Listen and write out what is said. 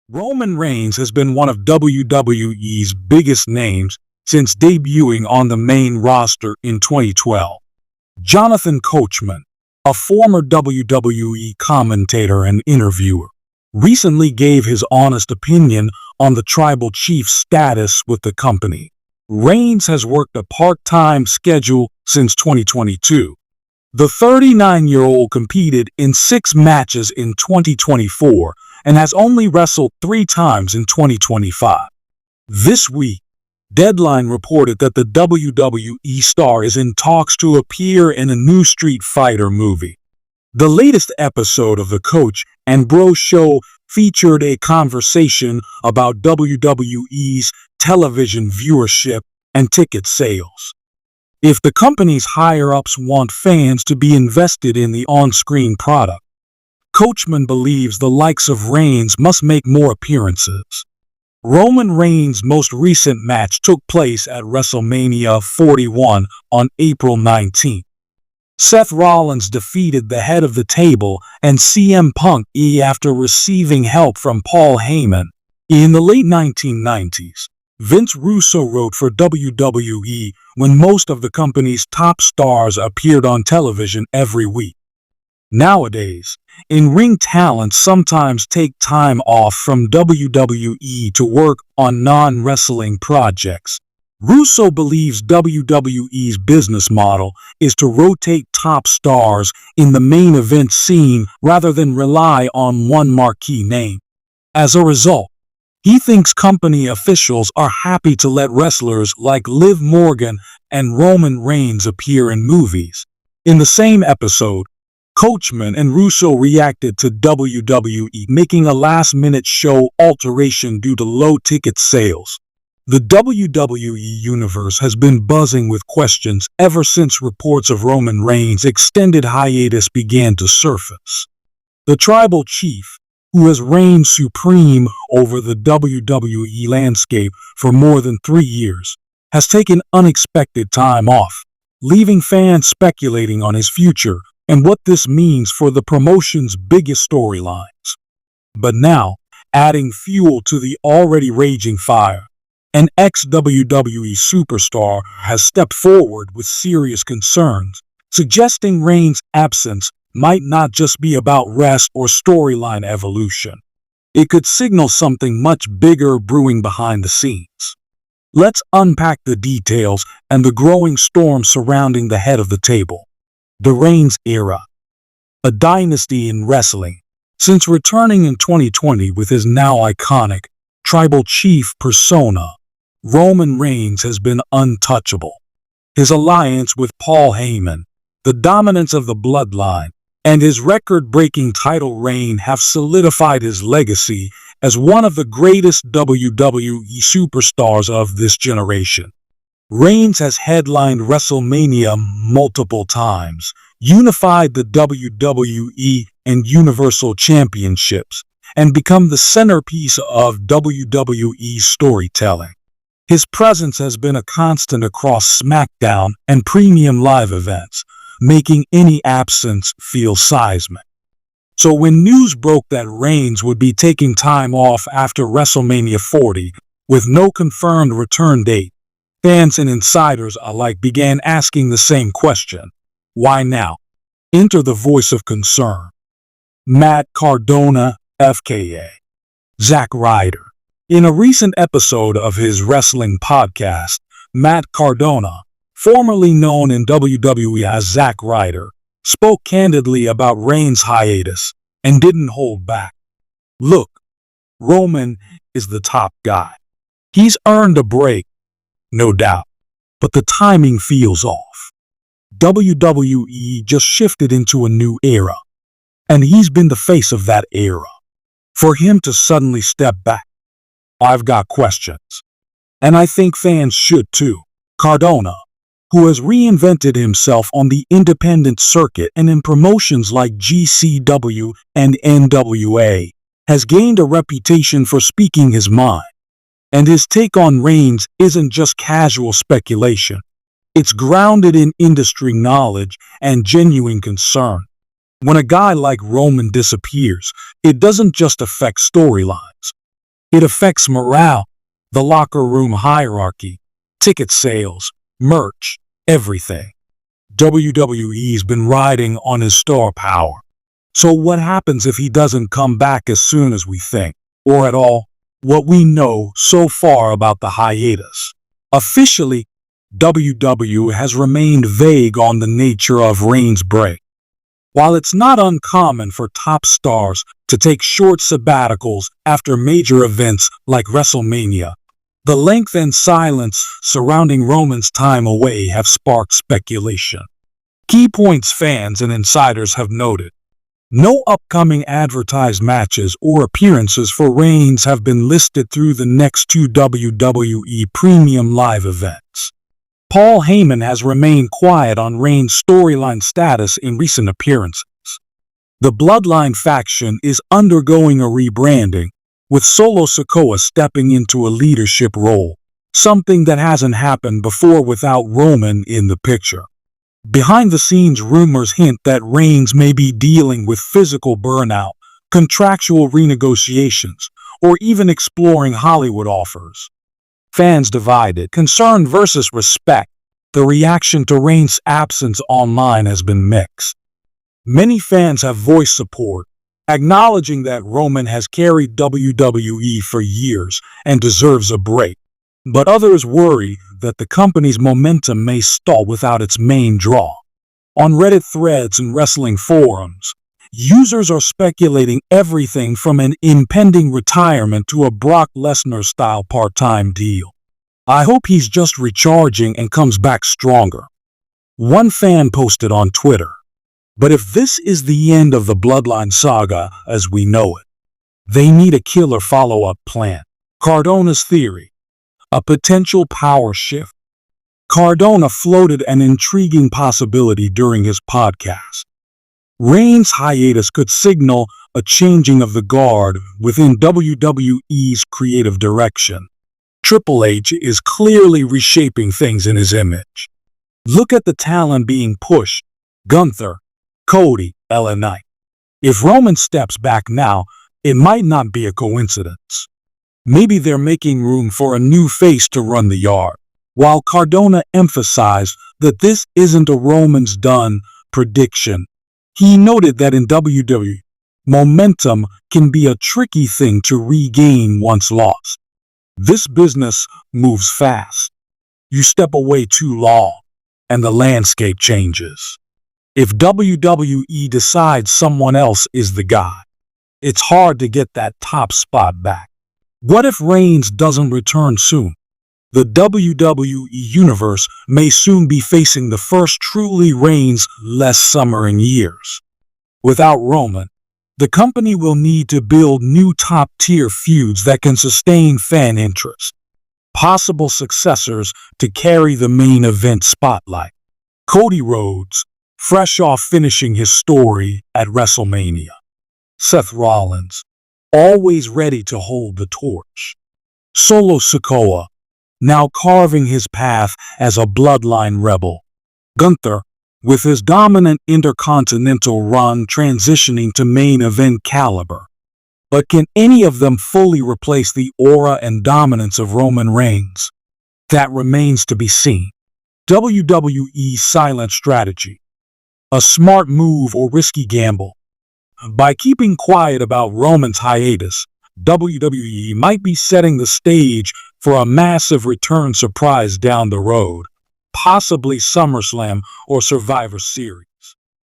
Roman Reigns has been one of WWE's biggest names since debuting on the main roster in 2012. Jonathan Coachman, a former WWE commentator and interviewer, recently gave his honest opinion on the Tribal Chief's status with the company. Reigns has worked a part-time schedule since 2022. The 39-year-old competed in 6 matches in 2024 and has only wrestled 3 times in 2025. This week, Deadline reported that the WWE star is in talks to appear in a new Street Fighter movie. The latest episode of the Coach and Bro Show featured a conversation about WWE's television viewership and ticket sales. If the company's higher-ups want fans to be invested in the on-screen product, Coachman believes the likes of Reigns must make more appearances. Roman Reigns' most recent match took place at WrestleMania 41 on April 19. Seth Rollins defeated the head of the table and CM Punk after receiving help from Paul Heyman. In the late 1990s, Vince Russo wrote for WWE when most of the company's top stars appeared on television every week. Nowadays, in-ring talents sometimes take time off from WWE to work on non-wrestling projects. Russo believes WWE's business model is to rotate top stars in the main event scene rather than rely on one marquee name. As a result, he thinks company officials are happy to let wrestlers like Liv Morgan and Roman Reigns appear in movies. In the same episode, Coachman and Russo reacted to WWE making a last-minute show alteration due to low ticket sales. The WWE Universe has been buzzing with questions ever since reports of Roman Reigns' extended hiatus began to surface. The Tribal Chief, who has reigned supreme over the WWE landscape for more than 3 years, has taken unexpected time off, leaving fans speculating on his future and what this means for the promotion's biggest storylines. But now, adding fuel to the already raging fire, an ex-WWE superstar has stepped forward with serious concerns, suggesting Reigns' absence might not just be about rest or storyline evolution. It could signal something much bigger brewing behind the scenes. Let's unpack the details and the growing storm surrounding the head of the table. The Reigns era, a dynasty in wrestling. Since returning in 2020 with his now iconic Tribal Chief persona, Roman Reigns has been untouchable. His alliance with Paul Heyman, the dominance of the bloodline, and his record-breaking title reign have solidified his legacy as one of the greatest WWE superstars of this generation. Reigns has headlined WrestleMania multiple times, unified the WWE and Universal Championships, and become the centerpiece of WWE storytelling. His presence has been a constant across SmackDown and premium live events, making any absence feel seismic. So when news broke that Reigns would be taking time off after WrestleMania 40 with no confirmed return date, fans and insiders alike began asking the same question: why now? Enter the voice of concern, Matt Cardona, FKA Zack Ryder. In a recent episode of his wrestling podcast, Matt Cardona, formerly known in WWE as Zack Ryder, spoke candidly about Reigns' hiatus and didn't hold back. Look, Roman is the top guy. He's earned a break, no doubt, but the timing feels off. WWE just shifted into a new era, and he's been the face of that era. For him to suddenly step back, I've got questions. And I think fans should too. Cardona, who has reinvented himself on the independent circuit and in promotions like GCW and NWA, has gained a reputation for speaking his mind. And his take on Reigns isn't just casual speculation. It's grounded in industry knowledge and genuine concern. When a guy like Roman disappears, it doesn't just affect storylines. It affects morale, the locker room hierarchy, ticket sales, merch, everything. WWE's been riding on his star power. So what happens if he doesn't come back as soon as we think, or at all? What we know so far about the hiatus. Officially, WWE has remained vague on the nature of Reigns' break. While it's not uncommon for top stars to take short sabbaticals after major events like WrestleMania, the length and silence surrounding Roman's time away have sparked speculation. Key points fans and insiders have noted. No upcoming advertised matches or appearances for Reigns have been listed through the next two WWE Premium Live events. Paul Heyman has remained quiet on Reigns' storyline status in recent appearances. The Bloodline faction is undergoing a rebranding, with Solo Sikoa stepping into a leadership role, something that hasn't happened before without Roman in the picture. Behind-the-scenes rumors hint that Reigns may be dealing with physical burnout, contractual renegotiations, or even exploring Hollywood offers. Fans divided, concern versus respect. The reaction to Reigns' absence online has been mixed. Many fans have voiced support, acknowledging that Roman has carried WWE for years and deserves a break. But others worry that the company's momentum may stall without its main draw. On Reddit threads and wrestling forums, users are speculating everything from an impending retirement to a Brock Lesnar-style part-time deal. I hope he's just recharging and comes back stronger. One fan posted on Twitter, "But if this is the end of the Bloodline saga as we know it, they need a killer follow-up plan." Cardona's theory. A potential power shift. Cardona floated an intriguing possibility during his podcast. Reigns' hiatus could signal a changing of the guard within WWE's creative direction. Triple H is clearly reshaping things in his image. Look at the talent being pushed: Gunther, Cody, LA Knight. If Roman steps back now, it might not be a coincidence. Maybe they're making room for a new face to run the yard. While Cardona emphasized that this isn't a Roman's done prediction, he noted that in WWE, momentum can be a tricky thing to regain once lost. This business moves fast. You step away too long, and the landscape changes. If WWE decides someone else is the guy, it's hard to get that top spot back. What if Reigns doesn't return soon? The WWE Universe may soon be facing the first truly Reigns-less summer in years. Without Roman, the company will need to build new top-tier feuds that can sustain fan interest. Possible successors to carry the main event spotlight. Cody Rhodes, fresh off finishing his story at WrestleMania. Seth Rollins, always ready to hold the torch. Solo Sikoa, now carving his path as a bloodline rebel. Gunther, with his dominant intercontinental run transitioning to main event caliber. But can any of them fully replace the aura and dominance of Roman Reigns? That remains to be seen. WWE's silent strategy. A smart move or risky gamble. By keeping quiet about Roman's hiatus, WWE might be setting the stage for a massive return surprise down the road, possibly SummerSlam or Survivor Series.